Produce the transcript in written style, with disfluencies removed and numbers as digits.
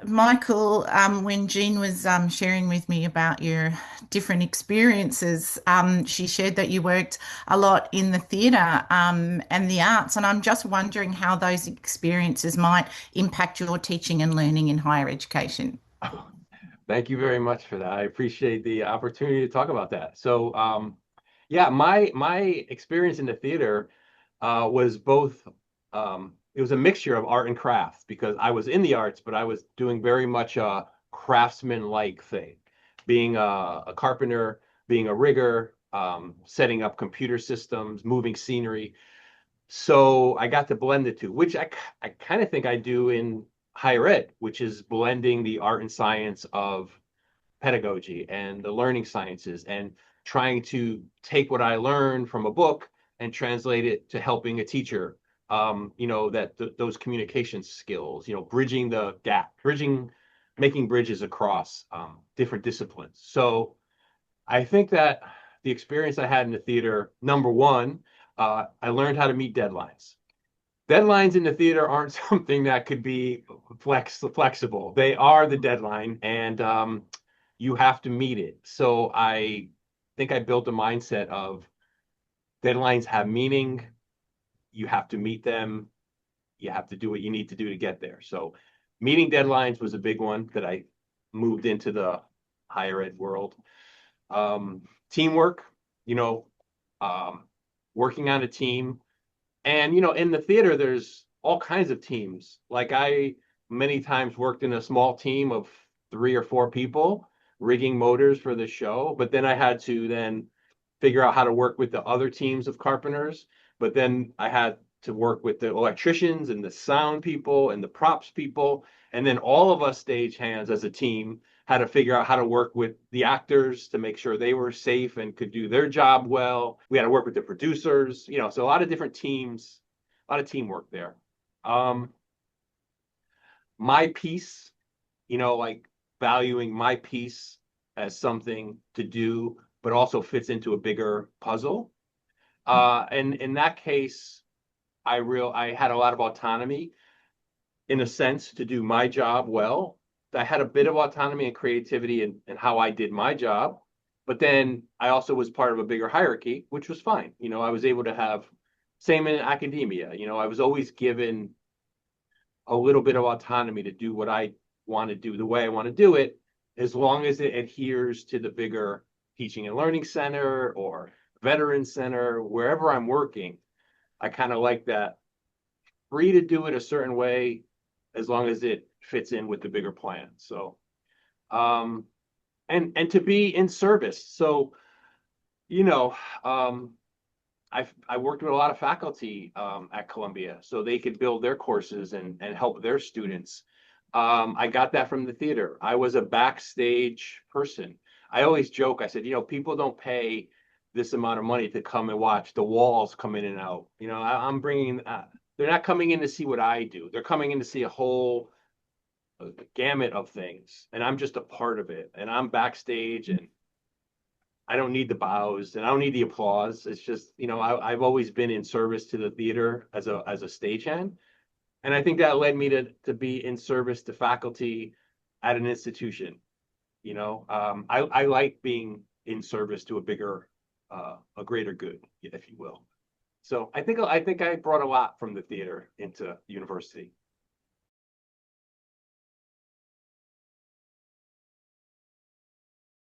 Michael, when Jean was sharing with me about your different experiences, she shared that you worked a lot in the theatre and the arts, and I'm just wondering how those experiences might impact your teaching and learning in higher education. Thank you very much for that. I appreciate the opportunity to talk about that. Yeah, my experience in the theater was both. It was a mixture of art and craft because I was in the arts, but I was doing very much a craftsman-like thing, being a carpenter, being a rigger, setting up computer systems, moving scenery. So I got to blend the two, which I kind of think I do in higher ed, which is blending the art and science of pedagogy and the learning sciences and trying to take what I learned from a book and translate it to helping a teacher. That those communication skills, bridging the gap, making bridges across different disciplines. So I think that the experience I had in the theater, number one, I learned how to meet deadlines. Deadlines in the theater aren't something that could be flexible. They are the deadline, and you have to meet it. So I think I built a mindset of deadlines have meaning. You have to meet them. You have to do what you need to do to get there. So meeting deadlines was a big one that I moved into the higher ed world. Teamwork, you know, um, working on a team. And, in the theater, there's all kinds of teams. Like I many times worked in a small team of 3 or 4 people rigging motors for the show. But then I had to then figure out how to work with the other teams of carpenters. But then I had to work with the electricians and the sound people and the props people. And then all of us stagehands as a team had to figure out how to work with the actors to make sure they were safe and could do their job well. We had to work with the producers, so a lot of different teams, a lot of teamwork there. Um, my piece, like valuing my piece as something to do, but also fits into a bigger puzzle. And in that case, I had a lot of autonomy in a sense to do my job well. I had a bit of autonomy and creativity in how I did my job, but then I also was part of a bigger hierarchy, which was fine. I was able to have same in academia. I was always given a little bit of autonomy to do what I want to do the way I want to do it, as long as it adheres to the bigger teaching and learning center or veteran center, wherever I'm working. I kind of like that free to do it a certain way as long as it fits in with the bigger plan. So, um, and to be in service. So, you know, um, I worked with a lot of faculty at Columbia, so they could build their courses and help their students. I got that from the theater. I was a backstage person. I always joke. I said, people don't pay this amount of money to come and watch the walls come in and out. I'm bringing. They're not coming in to see what I do. They're coming in to see a whole gamut of things, and I'm just a part of it. And I'm backstage, and I don't need the bows and I don't need the applause. It's just, I've always been in service to the theater as a stagehand. And I think that led me to be in service to faculty at an institution. I like being in service to a greater good, if you will. So I think I brought a lot from the theater into university.